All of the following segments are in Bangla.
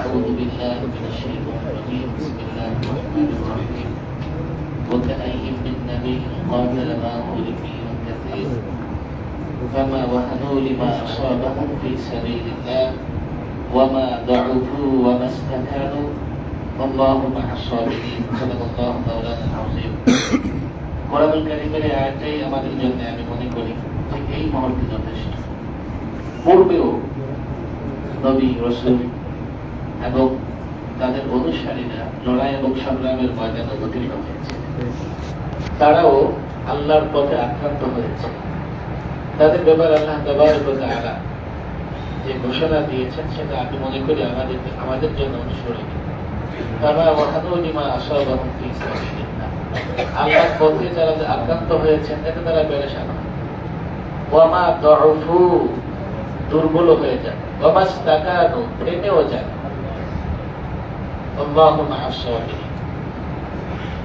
أعوذ بالله من الشيطان الرجيم بسم الله الرحمن الرحيم وكأين من نبي قاتل معه ربيون كثير فما وهنوا لما أصابهم في سبيل الله وما ضعفوا وما استكانوا والله مع الصابرين صدق الله مولانا العظيم কোরআনুল কারীমের আয়াতটাই আমাদের জন্য আমি মনে করি ঠিক এই মুহূর্তে যথেষ্ট। পূর্বেও নবী রাসূল এবং তাদের অনুসারীরা লড়াই এবং সংগ্রামের ময়দানে অবতীর্ণ হয়েছে, তারাও আল্লাহর পথে আক্রান্ত হয়েছে। তাদের ব্যাপারে আল্লাহ তাবারক ওয়া তাআলা যে ঘোষণা দিয়েছেন সেটা আমি মনে করি আমাদের জন্য অনুসরণীয়। তারা ওয়াহানু লিমা আসাবাহুম ফি সাবিলিল্লাহ, আল্লাহর পথে যারা আক্রান্ত হয়েছেন এতে তারা পেরেশান হয়। ওয়ামা দাউফু, দুর্বল হয়ে যায়। ওয়ামা ইস্তাকানু, থেমেও যায়। আল্লাহু মা'আস সাবিরিন।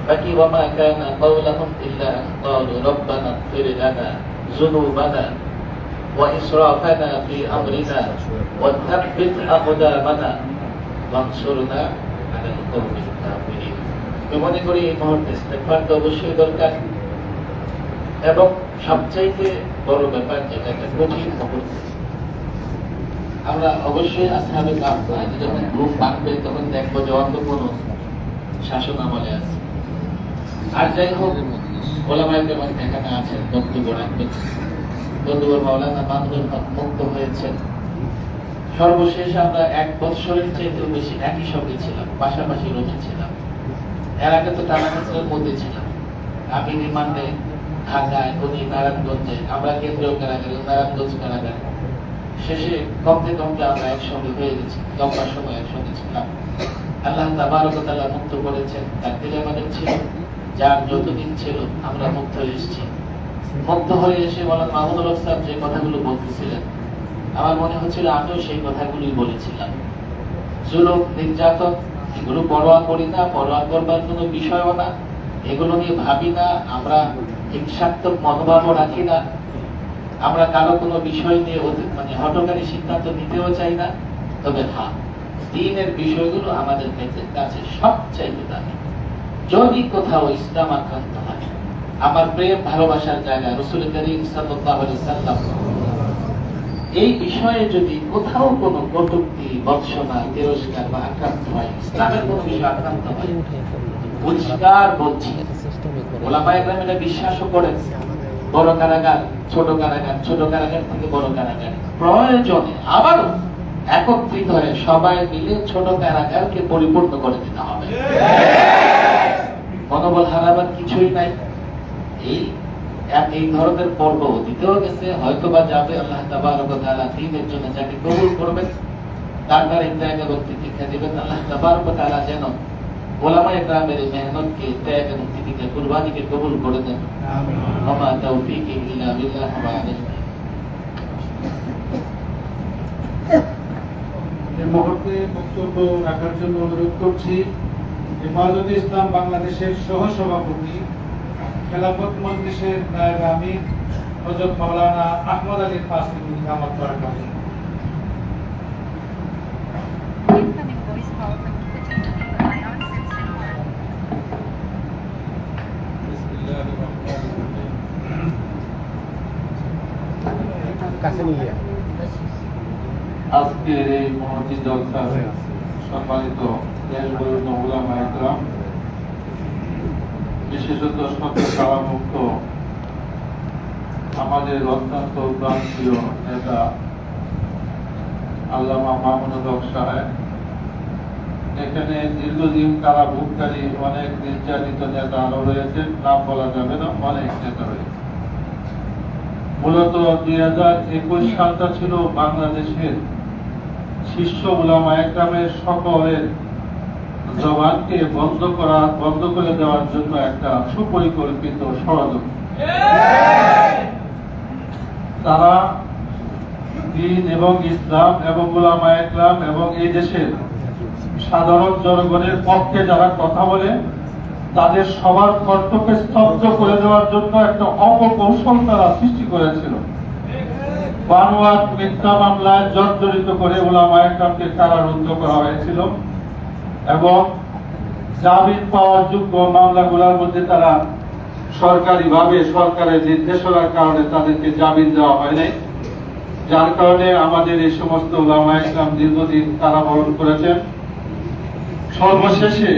বাকি ওয়ামা কানা কাওলাহুম ইল্লা আন ক্বালু রাব্বানা ইগফির লানা যুনুবানা ওয়া ইসরাফানা ফি আমরিনা ওয়া থাব্বিত আকদামানা ওয়ানসুরনা আলাল কওমিল কাফিরিন। আমি মনে করি এই মুহূর্তে ইস্তেগফার তো অবশ্যই দরকার, এবং সবচাইতে বড় ব্যাপার যেটা একটা কঠিন মুহূর্ত। আমরা অবশ্যই আসহাবে কাফ যখন গ্রুপ বাঁধবে তখন দেখবো যে অন্য কোনো শাসন আমলে আছে। আর যাই হোক, ওলামায়ে কেরাম এখানে আছেন, বক্তব্য রাখবেন। বন্ধুবর মাওলানা মামুনুল হক মুক্ত হয়েছেন। সর্বশেষ আমরা 1 বছরের চেয়েও বেশি একই সঙ্গে ছিলাম, পাশাপাশি রুমে ছিলাম। এর আগে তো টানাঘাটের মধ্যে ছিলাম। আমি রিমান্ডে ঢাকায়, উনি নারায়ণগঞ্জে, আমরা কেন্দ্রীয় কারাগারে, নারায়ণগঞ্জ কারাগারে। শেষে কমতে কমতে আমরা একসঙ্গে হয়ে গেছি, লম্বা সময় একসঙ্গে ছিলাম। আল্লাহ তাবারক ওয়া তাআলা মুক্ত করেছেন, তার দিলে আমাদের ছিল যার যতদিন ছিল আমরা মুক্ত হয়ে এসেছি। মুক্ত হয়ে এসে বলেন মাহমুদুল হক সাহেব যে কথাগুলো বলতেছিলেন, আমার মনে হচ্ছিল আমিও সেই কথাগুলোই বলেছিলাম। জুলুম, নির্যাতন, এগুলো পরোয়া করি না, পরোয়া করবার কোনো বিষয়ও না, এগুলো নিয়ে ভাবি না। আমরা হিংসাত্মক মনোভাবও রাখি না। আমরা কারো কোনো বিষয় নিয়ে হঠকারী সিদ্ধান্ত নিতেও চাই না। তবে হ্যাঁ, দ্বীনের বিষয়গুলো আমাদের কাছে সবচাইতে দামি। যদি কোথাও ইসলাম আক্রান্ত হয়, আমার প্রেম ভালোবাসার জায়গা রাসূল করিম সাল্লাল্লাহু আলাইহি ওয়াসাল্লাম, এই বিষয়ে যদি কোথাও কোনো কটূক্তি, বর্ষনা, তিরস্কার বা আক্রান্ত হয়, ইসলামের কোনো বিষয় আক্রান্ত হয়, পরিষ্কার বলছি, ওলামায়ে কেরাম এটা বিশ্বাসও করেন। বড় কারাগার, ছোট কারাগার, ছোট কারাগার থেকে বড় কারাগার, প্রয়োজনে আবারও একত্রিত হয়ে সবাই মিলে ছোট কারাগারকে পরিপূর্ণ করে দিতে হবে। মনোবল হারাবার কিছুই নাই। এই ধরনের পর্ব দিতেও গেছে, হয়তো বা যাবে। আল্লাহ তাবারক ওয়া তাআলা দ্বীনের জন্য যাকে কবুল করবেন তার দ্বারা ত্যাগ এবং তিতিক্ষা দিবেন। আল্লাহ তাবারক ওয়া তাআলা যেন ওলামায়ে কেরামের মেহনতকে, ত্যাগ এবং তিতিক্ষা, কুরবানিকে কবুল করে দেন। আমিন। ওয়া মা তাওফীকি ইল্লা বিল্লাহ ওয়া আলাইহি। এই মুহূর্তে বক্তব্য রাখার জন্য অনুরোধ করছি হেফাজতে ইসলাম বাংলাদেশের সহ-সভাপতি, খেলাফত মজলিসের নায়েব আমির হযরত মাওলানা আহমদ আলী কাসেমী দামাত বরকাতুহু। Incoming voice call from Ion System 1. বিসমিল্লাহির রহমানির রহিম। কাসেমিয়া আজকের এই মহতি জলসার সম্মানিত দেশবরণ্য উলামায়ে কেরাম, বিশেষত সত্য কারামুক্ত আমাদের অত্যন্ত প্রাণপ্রিয় নেতা আল্লামা মামুনুল হক সাহেব, এখানে দীর্ঘদিন কারাভোগকারী অনেক নির্যাতিত নেতা আরো রয়েছেন, নাম বলা যাবে না, অনেক নেতা রয়েছে। মূলত 2021 সালটা ছিল বাংলাদেশের শীর্ষ উলামায়ে কেরামের সকলের জবানকে বন্ধ করে দেওয়ার জন্য একটা সুপরিকল্পিত ষড়যন্ত্র। তারা দ্বীন এবং ইসলাম এবং উলামায়ে কেরাম এবং এই দেশের সাধারণ জনগণের পক্ষে যারা কথা বলে তাদের সবার কণ্ঠকে স্তব্ধ করে দেওয়ার জন্য একটা অপকৌশল তারা সৃষ্টি করেছিল। বানোয়াট মিথ্যা মামলায় জর্জরিত করে উলামায়ে কেরামকে কারারুদ্ধ করা হয়েছিল এবং জামিন পাওয়ার যোগ্য মামলাগুলোর মধ্যে তারা সরকারিভাবে সরকারের নির্দেশনার কারণে তাদেরকে জামিন দেওয়া হয় নাই, যার কারণে আমাদের এই সমস্ত উলামায়ে কেরাম দীর্ঘদিন কারাবরণ করেছেন। সর্বশেষে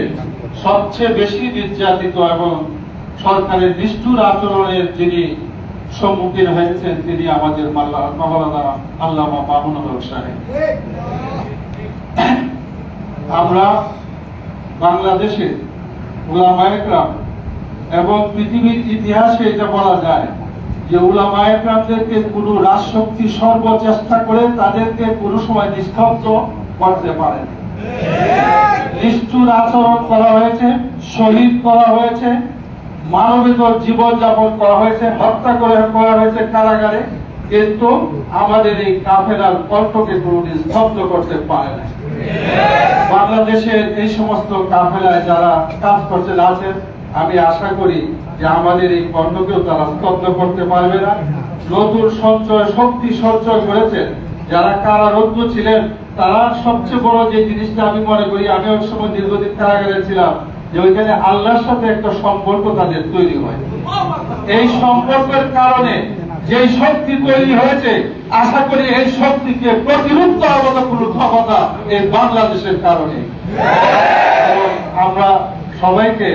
সবচেয়ে বেশি নির্যাতিত এবং সরকারের নিষ্ঠুর আচরণের যিনি সম্মুখীন হয়েছেন তিনি আমাদের মাওলানা আল্লামা মামুনুল হক সাহেব। আমরা বাংলাদেশের উলামায়ে কেরাম এবং পৃথিবীর ইতিহাসে এটা বলা যায় যে উলামায়ে কেরামদেরকে কোনো রাজশক্তি সর্বচেষ্টা করে তাদেরকে কোনো সময় নিষ্ঠব্দ করতে পারে না। নিষ্ঠুর আচরণ করা হয়েছে, শহীদ করা হয়েছে, মানবেতর জীবন যাপন করা হয়েছে, হত্যা করা হয়েছে কারাগারে, কিন্তু আমাদের এই কাফেলার কণ্ঠকে কোনো স্তব্ধ করতে পারে না। বাংলাদেশের এই সমস্ত কাফেলায় যারা কাজ করছেন আছেন, আমি আশা করি যে আমাদের এই কণ্ঠকেও তারা স্তব্ধ করতে পারবে না। নতুন সঞ্চয় শক্তি সঞ্চয় করেছেন যারা কারারুদ্ধ ছিলেন, তারা সবচেয়ে বড় যে জিনিসটা আমি মনে করি, আমি ওই সময় দীর্ঘদিন কারাগারে ছিলাম, যে ওইখানে আল্লাহর সাথে একটা সম্পর্ক তাদের তৈরি হয়। এই সম্পর্কের কারণে যে শক্তি তৈরি হয়েছে, আশা করি এই শক্তিকে প্রতিরোধ করার মতো কোনো ক্ষমতা এই বাংলাদেশের কারণে। আমরা সবাইকে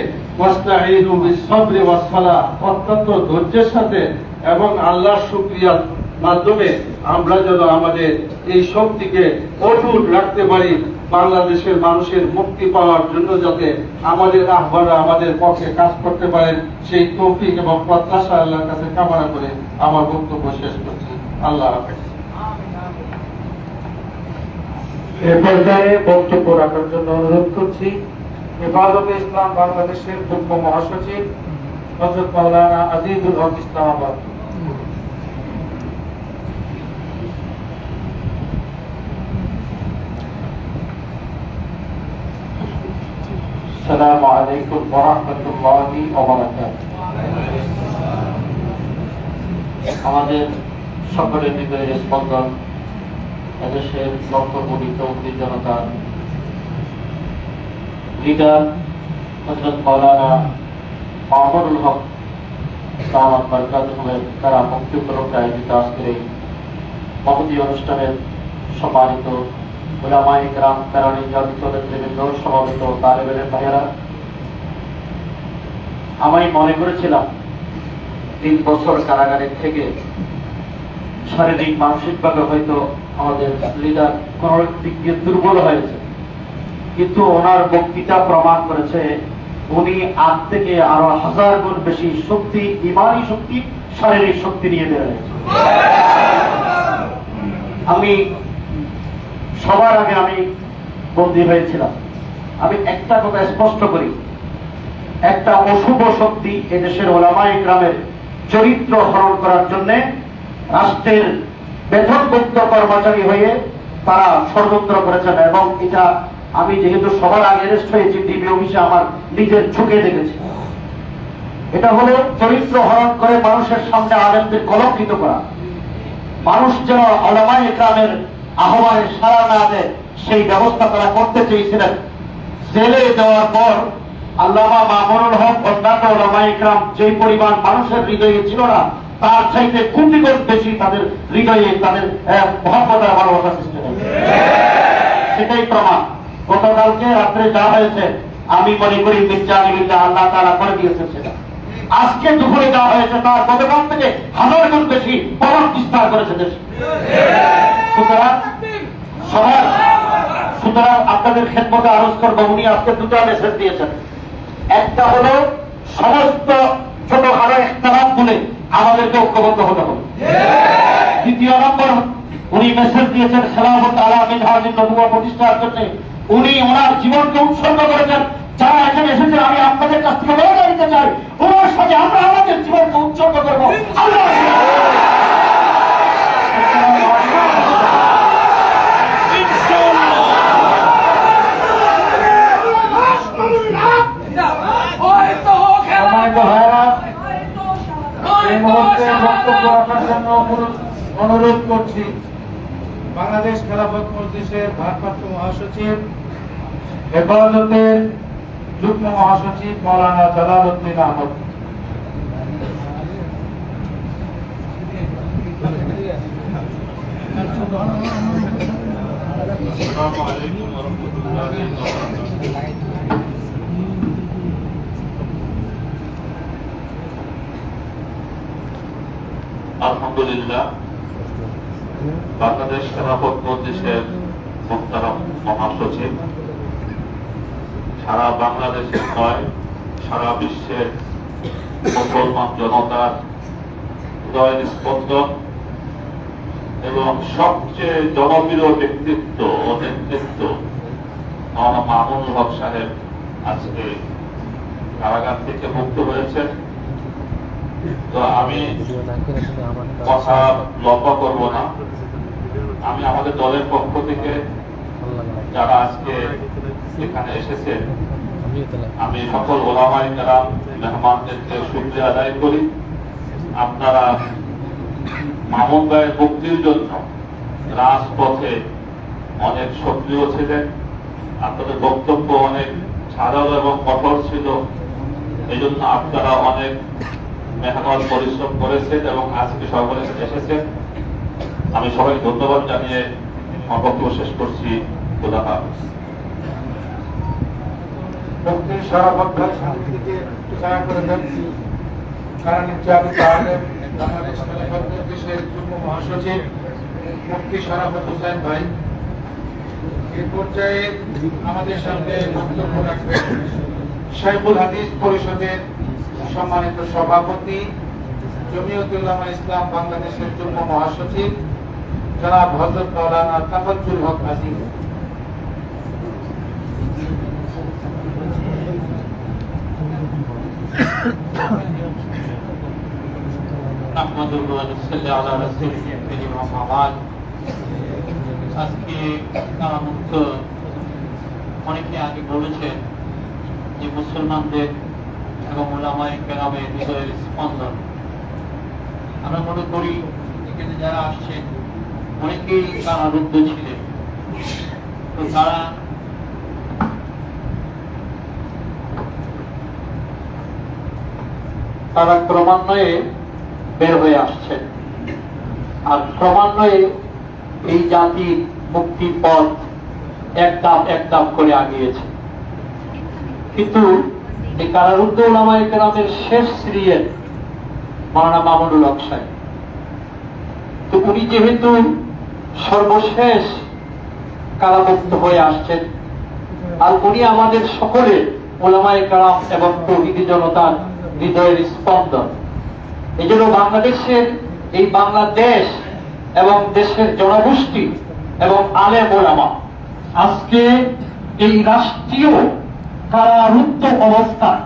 অত্যন্ত ধৈর্যের সাথে এবং আল্লাহর শুকরিয়ার মাধ্যমে আমরা যেন আমাদের এই শক্তিকে অটুট রাখতে পারি, বাংলাদেশের মানুষের মুক্তি পাওয়ার জন্য যাতে আমাদের আহ্বানরা আমাদের পক্ষে কাজ করতে পারেন, সেই তৌফিক এবং প্রত্যাশা আল্লাহর কাছে কামনা করে আমার বক্তব্য শেষ করছি। আল্লাহ হাফেজ। এ পর্যায়ে বক্তব্য রাখার জন্য অনুরোধ করছি হেফাজতে ইসলাম বাংলাদেশের যুগ্ম মহাসচিব হযরত মাওলানা আজিজুল হক ইসলামাবাদ। আসসালামু আলাইকুম ওয়া রাহমাতুল্লাহি ওয়া বারাকাতুহু। আমাদের সকলের হৃদয়ের স্পন্দন, এদেশের লক্ষ-কোটি তৌহিদি জনতার লিডার হযরত মাওলানা মামুনুল হক দাওয়াত বারকাতুহুমের দ্বারা মুক্তি উপলক্ষে আয়োজিত আজকের এই মহতী অনুষ্ঠানের সম্মানিত উলামায়ে কেরাম, প্যারানি জাতিত নেতৃবৃন্দ, সমবেত তালেবে ইলম ভাইয়েরা, আমি মনে করেছিলাম 3 বছর কারাগারে থেকে শারীরিক মানসিকভাবে হয়তো আমাদের লিডার কোন দিক দিয়ে দুর্বল হয়েছে, কিন্তু ওনার বক্তৃতা প্রমাণ করেছে উনি আজ থেকে আরো 1000 গুণ বেশি শক্তি, ইমানি শক্তি, শারীরিক শক্তি নিয়ে বেরিয়েছে। আমি সবার আগে আমি বন্দী হয়েছিলাম, আমি একটা কথা স্পষ্ট করি, একটা অশুভ শক্তি এদেশের উলামায়ে কেরামের চরিত্র হরণ করার জন্য রাষ্ট্রের বেতনভুক্ত কর্মচারী হয়ে তারা ষড়যন্ত্র করেছেন, এবং এটা আমি যেহেতু সবার আগে অ্যারেস্ট হয়েছি ডিবি অফিসে আমার নিজের চোখে দেখেছি। এটা হলো চরিত্র হরণ করে মানুষের সামনে আলেমদের কলঙ্কিত করা। মানুষ যেন উলামায়ে কেরামের আহ্বানে সাড়া না দেয় সেই ব্যবস্থা তারা করতে চেয়েছিলেন। জেলে দেওয়ার পর আল্লামা মামুনুল হক অন্যান্য উলামায়ে কেরাম যে পরিমাণ মানুষের হৃদয়ে ছিল না, তার চাইতে কোটিগুণ বেশি তাদের হৃদয়ে তাদের মহব্বত আর ভালোবাসা সৃষ্টি হয়েছে। সেটাই প্রমাণ। গতকালকে রাত্রে যা হয়েছে আমি মনে করি মির্জা আল্লাহ তাআলা করে দিয়েছেন সেটা। আজকে দুপুরে যা হয়েছে তার গতকাল থেকে 1000 গুণ বেশি প্রভাব বিস্তার করেছে দেশে। সুতরাং আপনাদের খেদমতে আরজ করবো, উনি আজকে 2টা মেসেজ দিয়েছেন। একটা হলো সমস্ত ছোটখাটো ইখতিলাফ বলে আমাদেরকে ঐক্যবদ্ধ হতে হবে। দ্বিতীয় নম্বর, উনি মেসেজ দিয়েছেন খেলাফত আলা মিনহাজিন নবুওয়া প্রতিষ্ঠার জন্য উনি ওনার জীবনকে উৎসর্গ করেছেন। যারা এখানে এসেছেন আমি আপনাদের কাছ থেকে বলে দিতে চাই, ওনার সাথে আমরা আমাদের জীবনকে উৎসর্গ করবো। এই মুহূর্তে বক্তব্য রাখার জন্য অনুরোধ করছি। করছি বাংলাদেশ খেলাফত মজলিসের ভারপ্রাপ্ত মহাসচিব, হেফাজতের যুগ্ম মহাসচিব মাওলানা জালালউদ্দিন আহমদ। আসসালামু আলাইকুম ওয়া রাহমাতুল্লাহি ওয়া বারাকাতুহু। আলহামদুলিল্লাহ, বাংলাদেশ খেলাফত মজলিসের মোহতারাম মহাসচিব, সারা বাংলাদেশের নয় সারা বিশ্বের মুসলমান জনতার হৃদয়ের স্পন্দন এবং সবচেয়ে জনপ্রিয় ব্যক্তিত্ব ও নেতৃত্ব মাওলানা মামুনুল হক সাহেব আজকে কারাগার থেকে মুক্ত হয়েছেন। তো আমি কথা লম্বা করব না। আমি আমাদের দলের পক্ষ থেকে যারা আজকে এখানে এসেছে, আমি সকল ওলামায়ে কেরাম মেহমানদেরকে শুকরিয়া আদায় করি। আপনারা মামুন ভাইয়ের মুক্তির জন্য রাজপথে অনেক সক্রিয় ছিলেন, আপনাদের বক্তব্য অনেক সাধারণ এবং কঠোর ছিল। এই জন্য আপনারা অনেক মেহনত পরিশ্রম করেছেন এবং আজকে সকলে এসেছেন। আমি সবাইকে ধন্যবাদ জানিয়ে আমার বক্তব্য শেষ করছি। খোদা হাফেজ। মুফতি শরাফত ভাই সামনে ছায়া করে দেন। কারণ নির্যাতিত আলেম বাংলাদেশ খেলাফত মজলিসের যুগ্ম মহাসচিব মুফতি শরাফত হোসেন ভাই এই পর্যায়ে আমাদের সামনে বক্তব্য রাখবেন শাইখুল হাদিস পরিষদের সম্মানিত সভাপতি, জমিয়তুল উলামা ইসলাম বাংলাদেশের যুগ্ম মহাসচিব জনাব হযরত মাওলানা তাফাজ্জুল হক আজিজ। আজকে কারামুক্ত অনেকে আগে বলেছেন যে মুসলমানদের এবং ওলামায়ে কেরামের হৃদয়ের স্পন্দন। আমরা মনে করি এখানে যারা আসছেন অনেকেই কারারুদ্ধ ছিলেন, তো তারা ক্রমান্বয়ে বের হয়ে আসছেন, আর ক্রমান্বয়ে এই জাতির মুক্তির পথ এক ধাপ করে আগিয়েছে। কিন্তু এই কারারুদ্ধ উলামায়ে কেরামের শেষ সিরিয়াল মাওলানা মামুনুল হক সাহেব, তো উনি যেহেতু সর্বশেষ কারামুক্ত হয়ে আসছেন, আর উনি আমাদের সকলের উলামায়ে কেরাম এবং তৌহিদি জনতার হৃদয়ের স্পন্দন। এই জন্য বাংলাদেশের এই বাংলাদেশ এবং দেশের জনগোষ্ঠী এবং আলেম ওলামা আজকে এই রাষ্ট্রীয় কারারুদ্ধ অবস্থায়,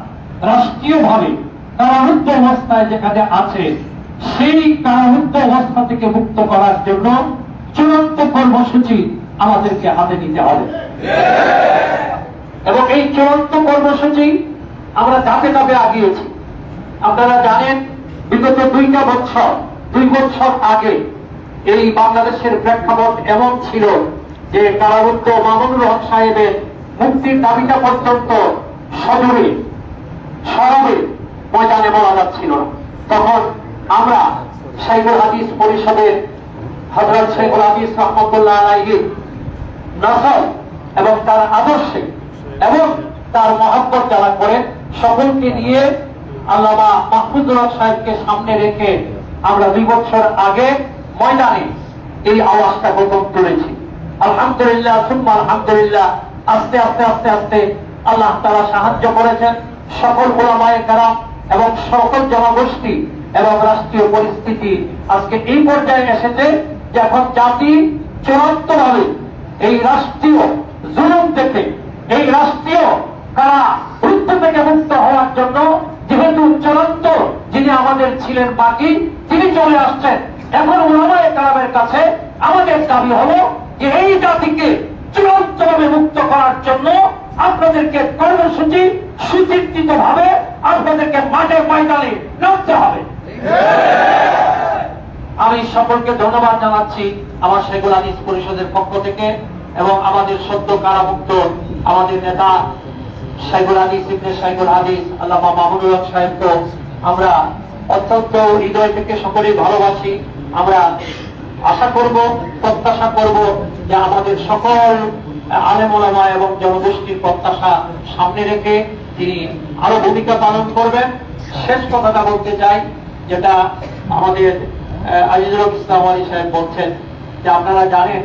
রাষ্ট্রীয়ভাবে কারারুদ্ধ অবস্থায় যেখানে আছে, সেই কারারুদ্ধ অবস্থা থেকে মুক্ত করার জন্য চূড়ান্ত কর্মসূচি আমাদেরকে হাতে নিতে হবে। এবং এই চূড়ান্ত কর্মসূচি আমরা ধাপে ধাপে আগিয়েছি। আপনারা জানেন বিগত 2 বছর আগে এই বাংলাদেশের প্রেক্ষাপট এমন ছিল যে কারারুদ্ধ মামুনুল হক সাহেবের মুক্তির দাবিটা পর্যন্ত সজোরে সরবে ময়দানে বলা যাচ্ছিল না। তখন আমরা শাইখুল হাদিস পরিষদের হযরত শাইখুল হাদিস রাহমাতুল্লাহ আলাইহি নসল এবং তার আদর্শে এবং তার মহব্বত যারা করেন সকলকে নিয়ে আল্লামা মাহফুজুল হক সাহেবকে সামনে রেখে আমরা 2 বছর আগে ময়দানে এই আওয়াজটা প্রথম তুলেছি। আলহামদুলিল্লাহ সুম্মা আলহামদুলিল্লাহ, আস্তে আস্তে আস্তে আস্তে আল্লাহ তাআলা সাহায্য করেছেন। সকল উলামায়ে কেরাম এবং সকল জনগোষ্ঠী এবং রাষ্ট্রীয় পরিস্থিতি আজকে এই পর্যায়ে এসেছে যে এখন জাতি চূড়ান্তভাবে এই রাষ্ট্রীয় জুলুম থেকে, এই রাষ্ট্রীয় কারারুদ্ধ থেকে মুক্ত হওয়ার জন্য যেহেতু চূড়ান্ত যিনি আমাদের ছিলেন বাকি, তিনি চলে আসছেন। এখন উলামায়ে কেরামের কাছে আমাদের দাবি হলো যে এই জাতিকে চূড়ান্তভাবে মুক্ত করার জন্য আপনাদেরকে কর্মসূচি সুচিন্তিত ভাবে আপনাদেরকে মাঠে ময়দানে নামতে হবে। আমি সকলকে ধন্যবাদ জানাচ্ছি আমার শেখুল হাদিস পরিষদের পক্ষ থেকে, এবং আমাদের সদ্য কারামুক্ত আমাদের নেতা শেখুল হাদিস ইবনে শেখুল হাদিস আল্লামা মামুনুল হক সাহেবকে আমরা অত্যন্ত হৃদয় থেকে সকলেই ভালোবাসি। আমরা আশা করব, প্রত্যাশা করব যে আমাদের সকল আলেম ওলামা এবং জনগোষ্ঠীর প্রত্যাশা সামনে রেখে তিনি আরো ভূমিকা পালন করবেন। শেষ কথাটা বলতে চাই, যেটা আমাদের আজিজুল হক ইসলাম আলী সাহেব বলছেন, যে আপনারা জানেন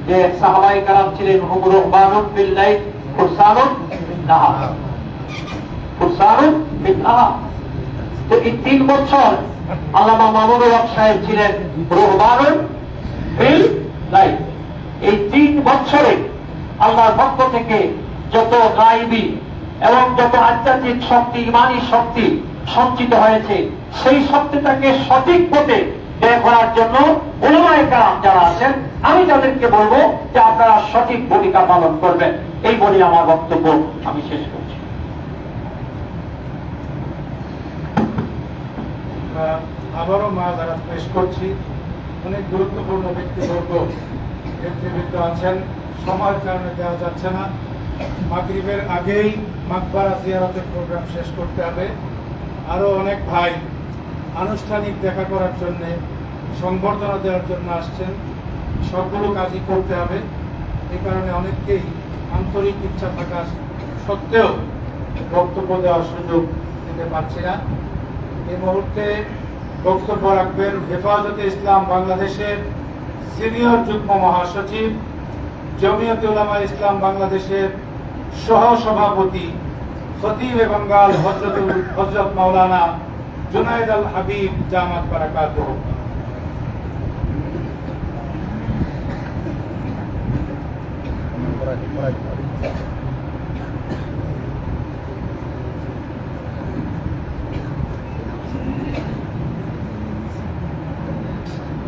যে সাহাবায়ে কেরাম ছিলেন হুম রুহবানুন ফিল লাইল ফুরসানুন নাহার, ফুরসানুন ফিল নাহার। তো এই 3 বছর আল্লামা মামুনুল হক সাহেব ছিলেন রুহবানুন ফিল লাইল। এই 3 বছরে আল্লাহর পক্ষ থেকে যত গায়বী এবং যত আধ্যাত্মিক শক্তি, ইমানি শক্তি সঞ্চিত হয়েছে, সেই শক্তিটাকে সঠিক পথে ব্যয় করার জন্য উলামায়ে কেরাম যারা আছেন, আমি তাদেরকে বলবো যে আপনারা সঠিক ভূমিকা পালন করবেন। এই বলে আমার বক্তব্য আমি শেষ করছি। আবারও মাযারাত পেশ করছি। অনেক গুরুত্বপূর্ণ ব্যক্তিবর্গ নেতৃবৃন্দ আছেন, সময়ের কারণে দেওয়া যাচ্ছে না। মাগরিবের আগেই মাকবারা জিয়ারতের প্রোগ্রাম শেষ করতে হবে। আরও অনেক ভাই আনুষ্ঠানিক দেখা করার জন্য, সংবর্ধনা দেওয়ার জন্য আসছেন। সবগুলো কাজই করতে হবে। এই কারণে অনেককেই আন্তরিক ইচ্ছা থাকা সত্ত্বেও বক্তব্য দেওয়ার সুযোগ দিতে পারছি না। এই মুহূর্তে বক্তব্য রাখবেন হেফাজতে ইসলাম বাংলাদেশের সিনিয়র যুগ্ম মহাসচিব, জমিয়তে উলামা ইসলাম বাংলাদেশের সহ সভাপতি, খতিবে বাঙ্গাল হযরত মাওলানা জুনায়েদ আল হাবিব জামাত বারাকাতুহু।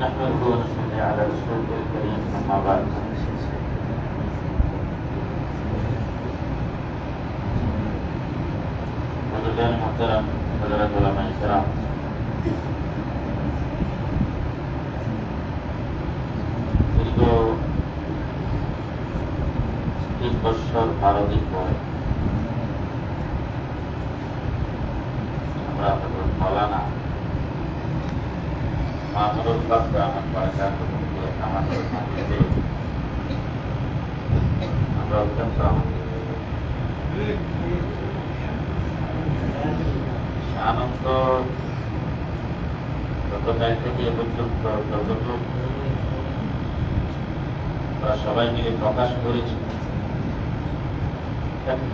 نحمده ونصلي على رسوله الكريم أما بعد बुजुर्गान मुहतरम हज़रत उलमाए किराम, दीर्घ 3 বছর 12 দিন পরে আমরা আপনাদের মৌলানা মামুনুল হক জামাত বারাকাতুহুকে আমাদের মাঝে আমরা অত্যন্ত আনন্দ, গতকাল থেকে এ পর্যন্ত যতটুকু আমরা সবাই মিলে প্রকাশ করেছি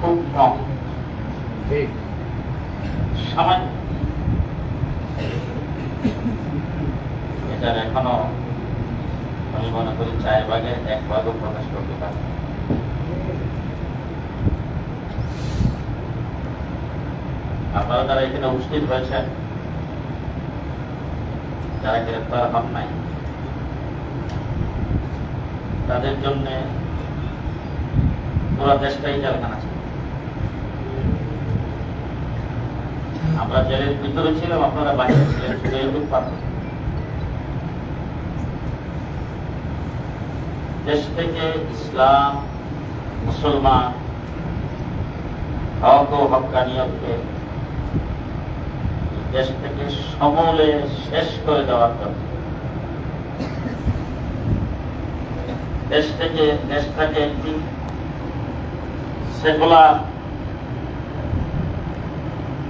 খুব কম, সামান্য। এটার এখনো আমি মনে করি 4 ভাগের 1 ভাগও প্রকাশ করতে পারি। আপনারা যারা এখানে উপস্থিত হয়েছেন, যারা গ্রেফতার হন নাই, তাদের জন্য পুরো দেশটাই জেলখানা ছিল। আমরা জেলের ভিতরে ছিলাম, আপনারা বাইরে ছিলেন, শুধু এরকম পার্থক্য। দেশ থেকে ইসলাম, মুসলমান, হক ও হক্কানিয়তকে দেশ থেকে সমূলে শেষ করে দেওয়ার জন্য, দেশটাকে একটি সেকুলার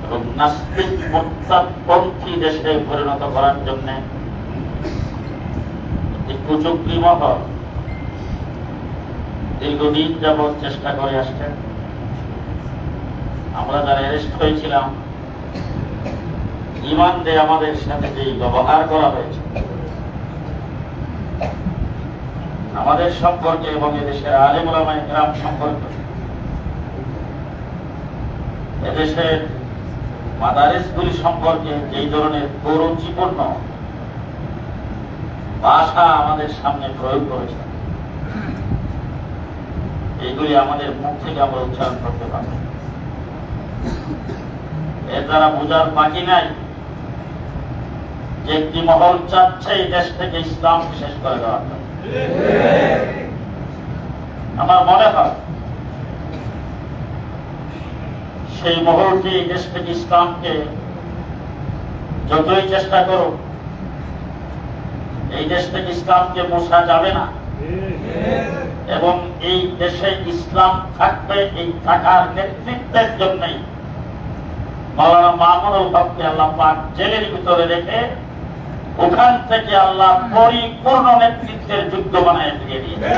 এবং নাস্তিক মুরতাদপন্থী দেশে পরিণত করার জন্য একটি কুচক্রী মহল দীর্ঘদিন যাবৎ চেষ্টা করে আসছেন। আমরা যারা অ্যারেস্ট হয়েছিলাম, ঈমান দিয়ে আমাদের সাথে যে ব্যবহার করা হয়েছে, আমাদের সম্পর্কে এবং এদেশের আলেম ওলামায়ে কেরাম সম্পর্কে, এদেশের মাদারিসগুলি সম্পর্কে যেই ধরনের কুরুচিপূর্ণ ভাষা আমাদের সামনে প্রয়োগ করেছে, এইগুলি আমাদের মুখ থেকে আমরা উচ্চারণ করতে পারি। এর দ্বারা বোঝার বাকি নাই যে একটি মহল চাচ্ছে এই দেশ থেকে ইসলাম শেষ করে দেওয়া। আমার মনে হয় সেই মহলটি এই দেশ থেকে ইসলামকে যতই চেষ্টা করো এই দেশ থেকে ইসলামকে মোছা যাবে না, এবং এই দেশে ইসলাম থাকবে এই থাকার নেতৃত্বের জন্যই মাওলানা মামুনুল হককে আল্লাহ পাক জেলের ভিতরে রেখে ওখান থেকে আল্লাহ পরিপূর্ণ নেতৃত্বের যোগ্য বানায় ফিরিয়ে দিয়েছে।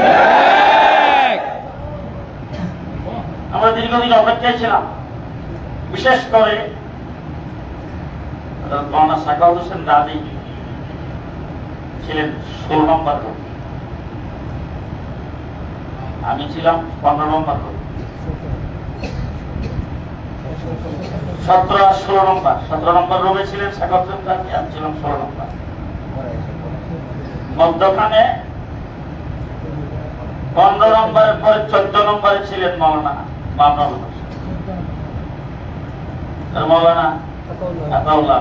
আমরা দীর্ঘদিন অপেক্ষায় ছিলাম, বিশেষ করে মাওলানা সাখাওয়াত হোসেন রাজি ছিলেন 16 নম্বর রোড, আমি ছিলাম 15 নম্বর রোড, 17 আর 16 নম্বর। 17 নম্বর রোডে ছিলেন সাখাওয়াত হোসেন রাজি, আমি ছিলাম 16 নম্বর। মধ্যখানে 15 নম্বরের পরে 14 নম্বরে ছিলেন মাওলানা মামুনুল হক, মাওলানা আতাউল্লাহ।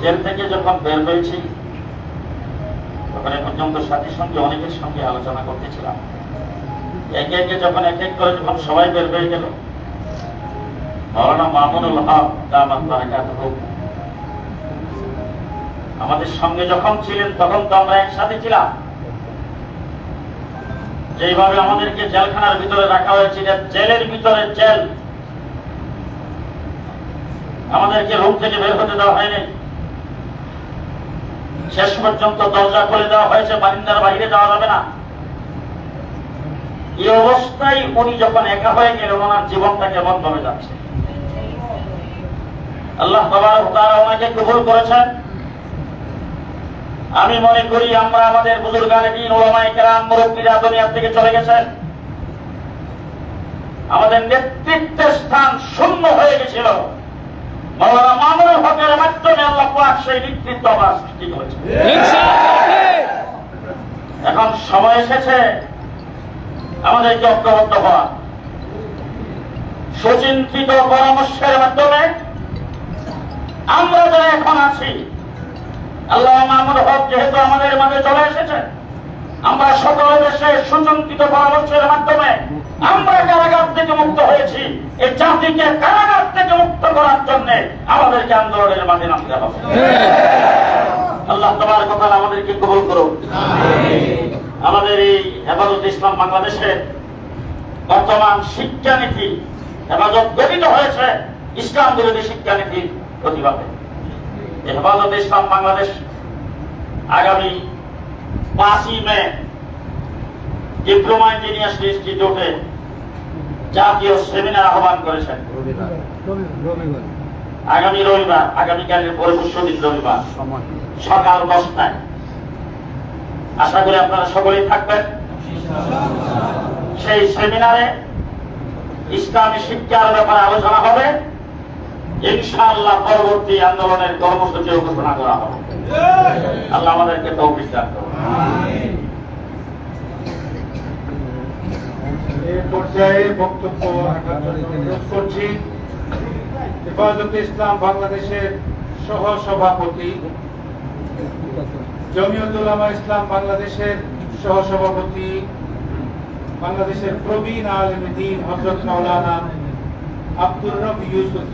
জেল থেকে যখন বের হয়েছি তখন এ পর্যন্ত সাথীর সঙ্গে অনেকের সঙ্গে আলোচনা করতেছিলাম, একে একে যখন এক এক করে যখন সবাই বের হয়ে গেল, মাওলানা মামুনুল হক দামাত বারাকাতুহু আমাদের সঙ্গে যখন ছিলেন তখন তো আমরা একসাথে ছিলাম। যেভাবে আমাদেরকে জেলখানার ভিতরে রাখা হয়েছিল, জেলের ভিতরে জেল, আমাদেরকে রুম থেকে বের হতে দেওয়া হয়নি, শেষ পর্যন্ত দরজা খুলে দেওয়া হয়েছে, বারিন্দার বাইরে যাওয়া যাবে না। এই অবস্থায় উনি যখন একা হয়ে গেলেন ওনার জীবনটা কেমন ভাবে যাচ্ছে। আল্লাহ তাবারক ওয়া তাআলা ওনাকে কবুল করেছেন। আমি মনে করি আমরা আমাদের বুজুর্গানে দ্বীন উলামায়ে কেরাম মুরব্বিরা দুনিয়া থেকে চলে গেছেন, আমাদের নেতৃত্বের স্থান শূন্য হয়ে গেছিল, মাওলানা মামুনুল হকের মাধ্যমে আল্লাহ পাক সেই নেতৃত্ব আবার সৃষ্টি করেছেন। এখন সময় এসেছে আমাদেরকে ঐক্যবদ্ধ হওয়া, সুচিন্তিত পরামর্শের মাধ্যমে আমরা যারা এখন আছি, আল্লাহ মামুনুল হক যেহেতু আমাদের মাঝে চলে এসেছে, আমরা সকল দেশে সুচিন্তিত পরামর্শের মাধ্যমে আমরা কারাগার থেকে মুক্ত হয়েছি, এই জাতিকে কারাগার থেকে মুক্ত করার জন্য আমাদেরকে আন্দোলনের মাঝে নামতে হবে। আল্লাহ তাবারক ওয়া তাআলা আমাদেরকে কবুল করুন। আমাদের এই হেফাজত ইসলাম বাংলাদেশের বর্তমান শিক্ষানীতি হেফাজত গঠিত হয়েছে ইসলাম বিরোধী শিক্ষানীতির প্রতিবাদে। হেফাজত ইসলাম বাংলাদেশ আগামী 5ই মে ডিপ্লোমা ইঞ্জিনিয়ার্স ইনস্টিটিউটে জাতীয় সেমিনার আহ্বান করেছেন। আগামী রবিবার, আগামীকালের পরশু দিন রবিবার সকাল 10টায়। আশা করি আপনারা সকলেই থাকবেন। সেই সেমিনারে ইসলামী শিক্ষার ব্যাপারে আলোচনা হবে, ইনশাআল্লাহ পরবর্তী আন্দোলনের কর্মসূচি ঘোষণা করা হবে। আল্লাহ আমাদেরকে তৌফিক দান করুন। এই পর্যায়ে বক্তব্য রাখার জন্য অনুরোধ করছি হেফাজতে ইসলাম বাংলাদেশের সহ সভাপতি, জমিয়ত উলামা ইসলাম বাংলাদেশের সহ সভাপতি, বাংলাদেশের প্রবীণ আলেমে দ্বীন হযরত মাওলানা আব্দুর রব ইউসুফ,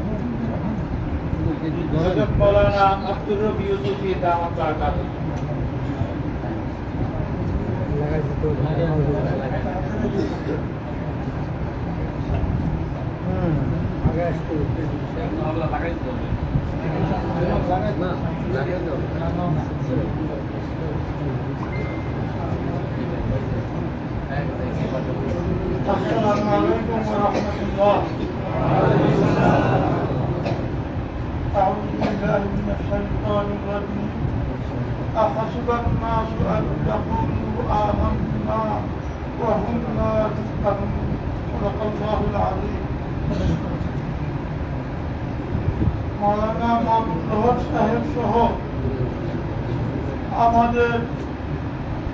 হযরত মাওলানা আব্দুর রব ইউসুফী দামাত বারাকাতুহু। السلام عليكم ورحمة الله. أعوذ بالله من الشيطان الرجيم. أحسب الناس أن يقولوا آمنا وهم لا يفتنون. صدق الله العظيم. মাওলানা মামুনুল হক সাহেব সহ আমাদের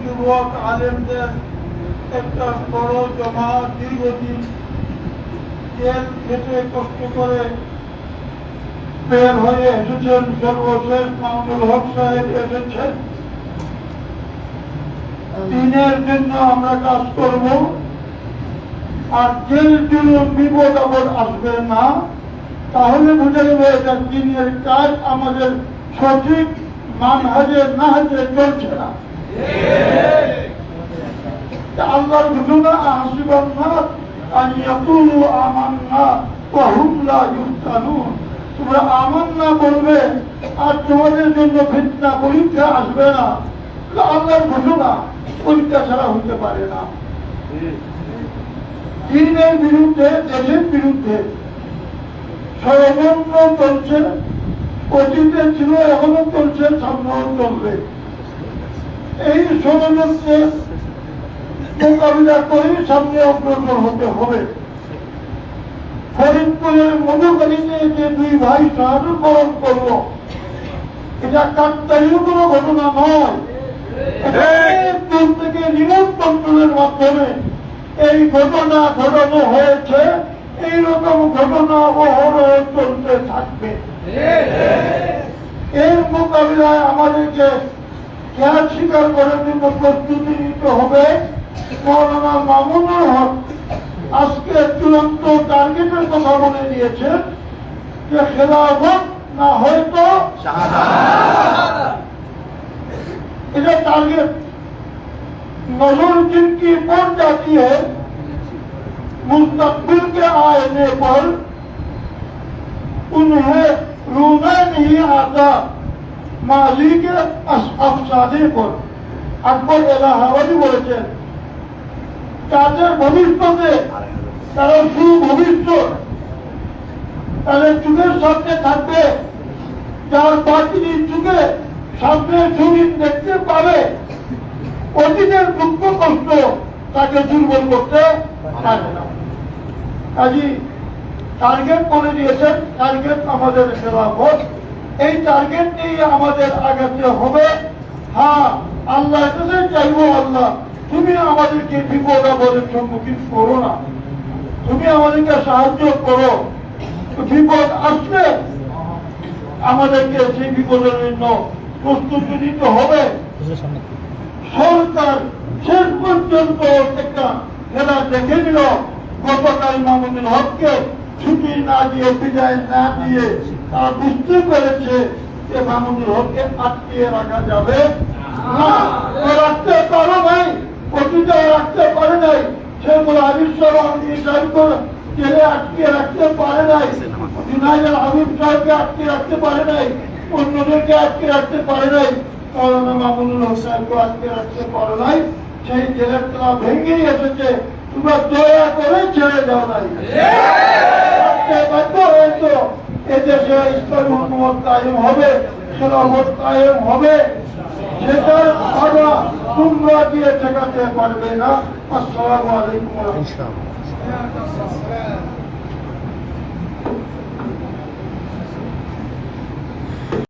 যুবক আলেমদের একটা বড় জমাত দীর্ঘদিন জেল খেটে কষ্ট করে বের হয়ে এসেছেন, সর্বশেষ মামুনুল হক সাহেব এসেছেন। দিনের জন্য আমরা কাজ করব, আর জেল জুলুম বিপদ আপদ আসবে না, তাহলে বুঝে গেল এটা দিনের কাজ আমাদের সঠিক মানহাজে নাহাজে চলছে না। আল্লাহর ঘোষণা হাসিবান না আন ইয়াকুলু আমান্না ওয়া হুম লা ইফতানুন, তোমরা আমান্না বলবে আর তোমাদের জন্য ফিতনা পরীক্ষা আসবে না। আল্লাহর ঘোষণা, পরীক্ষা ছাড়া হতে পারে না। দিনের বিরুদ্ধে, দেশের বিরুদ্ধে ষড়যন্ত্র চলছে, অতীতে ছিল, এখনো চলছে, সামনেও চলবে। এই ষড়যন্ত্রের মোকাবিলা করে সামনে অগ্রসর হতে হবে। ফরিদপুরের মধুকালীতে যে দুই ভাই শাহাদত বরণ করলো, এটা কাকতালীয় কোনো ঘটনা নয়। দূর থেকে রিমোট কন্ট্রোলের মাধ্যমে এই ঘটনা ঘটানো হয়েছে। এইরকম ঘটনা অহরহ চলতে থাকবে। এর মোকাবিলায় আমাদেরকে খেয়াল স্বীকার করার জন্য প্রস্তুতি নিতে হবে। মৌলানা মামুনুল হক আজকে চূড়ান্ত টার্গেটের কথা বলে দিয়েছে যে খেলাফত না হয়তো এটা टारगेट। नजर जिनकी पड़ जाती है मुस्तकबिल के आने पर उन्हें रोना नहीं आता माजी के अफसाने पर। আকবর এলাহাবাদী বলেছেন তাদের ভবিষ্যতে তারা সুভবিষ্যৎ তাদের যুগের সামনে থাকবে, যার বাতিনি যুগে সামনে ছবি দেখতে পাবে, অতীতের দুঃখ কষ্ট তাকে দুর্বল করতে পারে না। কাজী টার্গেট করে দিয়েছেন, টার্গেট আমাদের খেলাফত। এই টার্গেট নিয়ে আমাদের আগাতে হবে। হ্যাঁ, আল্লাহর কাছে চাইবো, আল্লাহ তুমি আমাদেরকে বিপদ আপদের সম্মুখীন করো না, তুমি আমাদেরকে সাহায্য করো। বিপদ আসলে আমাদেরকে সেই বিপদের জন্য প্রস্তুতি নিতে হবে। সরকার শেষ পর্যন্ত একটা খেলা দেখে নিল। গতকাল মামুনুল হককে ছুটি না দিয়ে, বিদায় না দিয়ে তারা বুঝতে পেরেছে যে মামুনুল হককে আটকিয়ে রাখা যাবে না। রাখতে পারো নাই, অতীতে রাখতে পারে নাই, সেগুলো হাবিব সাহেব জেলে আটকিয়ে রাখতে পারে নাই, জুনাইদ হাবিব সাহেবকে আটকে রাখতে পারে নাই, অন্যদেরকে আটকে রাখতে পারে নাই, মৌলানা মামুনুল হক সাহেবকে আটকে রাখতে পারে নাই। সেই জেলের তালা ভেঙেই এসেছে, তোমরা দয়া করে ছেড়ে যাও নাই। বাধ্য হয়েছে এদেশে ইসলামী হুকুমত কায়েম হবে, খেলাফত কায়েম হবে, সেটার বাধা তোমরা দিয়ে ঠেকাতে পারবে না। আসসালামু আলাইকুম ওয়া রাহমাতুল্লাহ।